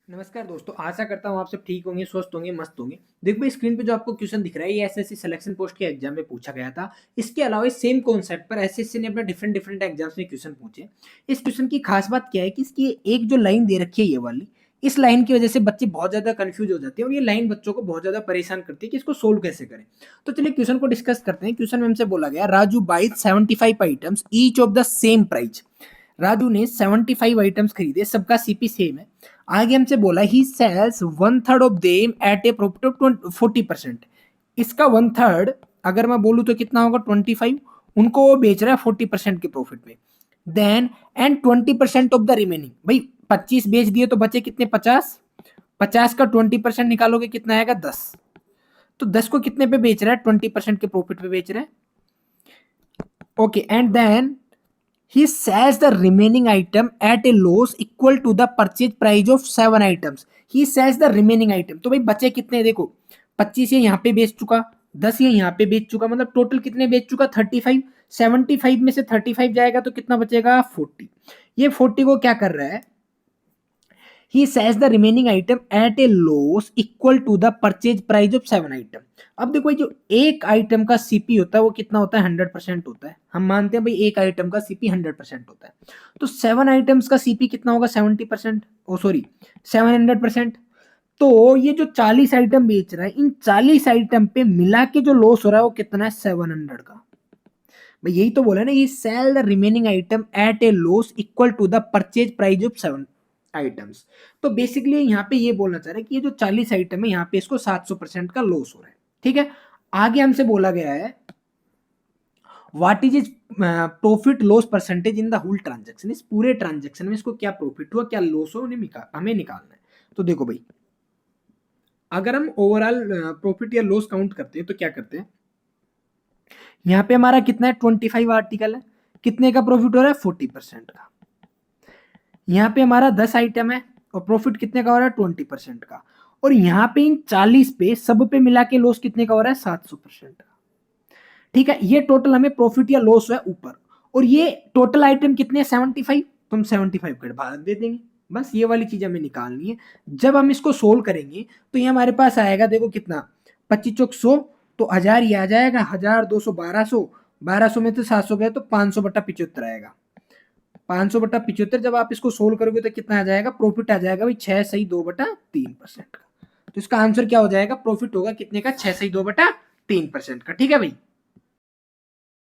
नमस्कार दोस्तों, आशा करता हूँ आप सब ठीक होंगे, स्वस्थ होंगे, मस्त होंगे। देखो भाई, स्क्रीन पे जो आपको क्वेश्चन दिख रहा है ये एसएससी सिलेक्शन पोस्ट के एग्जाम में पूछा गया था। इसके अलावा इस सेम कॉन्सेप्ट पर एसएससी ने अपने डिफरेंट डिफरेंट एग्जाम्स में क्वेश्चन पूछे। इस क्वेश्चन की खास बात क्या है कि इसकी एक जो लाइन दे रखी है ये वाली, इस लाइन की वजह से बच्चे बहुत ज्यादा कंफ्यूज हो जाते हैं और ये लाइन बच्चों को बहुत ज्यादा परेशान करती है कि इसको सोल्व कैसे करें। तो चलिए क्वेश्चन को डिस्कस करते हैं। क्वेश्चन में हमसे बोला गया Raju buys 75 items each of the same price. Raju ने 75 आइटम्स खरीदे, सबका सीपी सेम है। आगे हमसे बोला he sells one third of them at a profit of 40%। इसका वन थर्ड अगर मैं बोलूं तो कितना होगा 25। उनको वो बेच रहा है 40% के प्रॉफिट पे। Then and 20% of the remaining, भाई 25 बेच दिए तो बचे कितने 50। 50 का 20% निकालोगे कितना आएगा 10। तो 10 को कितने पे बेच रहा है 20% के प्रॉफिट पे बेच रहा है। Okay, and then he sells the remaining item at a loss equal to the purchase price of 7 items. he sells the remaining item। तो भाई बचे कितने देखो, 25 ये यहाँ पे बेच चुका, 10 ये यहाँ पे बेच चुका, मतलब टोटल कितने बेच चुका 35। 75 में से 35 जाएगा तो कितना बचेगा 40। ये 40 को क्या कर रहा है, he sells the remaining item at a loss equal to the purchase price of 7 item। अब देखो जो एक आइटम का सीपी होता है वो कितना होता है 100% होता है। हम मानते हैं भाई एक आइटम का सीपी 100% होता है। तो 7 आइटम्स का सीपी कितना होगा 70%, ओ सॉरी 700%। तो ये जो 40 आइटम बेच रहा है इन 40 आइटम पे मिला के जो लॉस हो रहा है वो कितना है 700 का। भाई यही तो बोला ना, ये sell the remaining item at a loss equal to the purchase price of 7 items. तो बेसिकली यहाँ पे ये बोलना चाह रहा है कि ये जो 40 आइटम है यहाँ पे इसको 700% का लॉस हो रहा है। ठीक है, आगे हमसे बोला गया है what is profit loss percentage in the whole transaction. इस पूरे ट्रांजेक्शन में इसको क्या प्रॉफिट हुआ क्या लॉस हुआ हमें निकालना है। तो देखो भाई, अगर हम ओवरऑल प्रॉफिट या लॉस काउंट करते हैं तो क्या करते हैं, यहाँ पे हमारा कितना है 25 आर्टिकल है, कितने का प्रॉफिट हो रहा है 40% का। यहाँ पे हमारा 10 आइटम है और प्रॉफिट कितने का हो रहा है 20% का। और यहाँ पे इन 40 पे सब पे मिला के लॉस कितने का हो रहा है 700% का। ठीक है, ये टोटल हमें प्रॉफिट या लॉस है ऊपर। और ये टोटल आइटम कितने 75, तो हम 75 का भाग दे देंगे। बस ये वाली चीज हमें निकालनी है। जब हम इसको सोल्व करेंगे तो ये हमारे पास आएगा, देखो कितना 25 चौक 100, तो 1000 ये आ जाएगा, 1000 200 1200, 1200 में तो 700 गए तो 500/75 आएगा। 500/75 जब आप इसको सोल्व करोगे तो कितना आ जाएगा, प्रॉफिट आ जाएगा भाई 6 सही 2/3% का। तो इसका आंसर क्या हो जाएगा, प्रॉफिट होगा कितने का 6 सही 2/3% का। ठीक है भाई।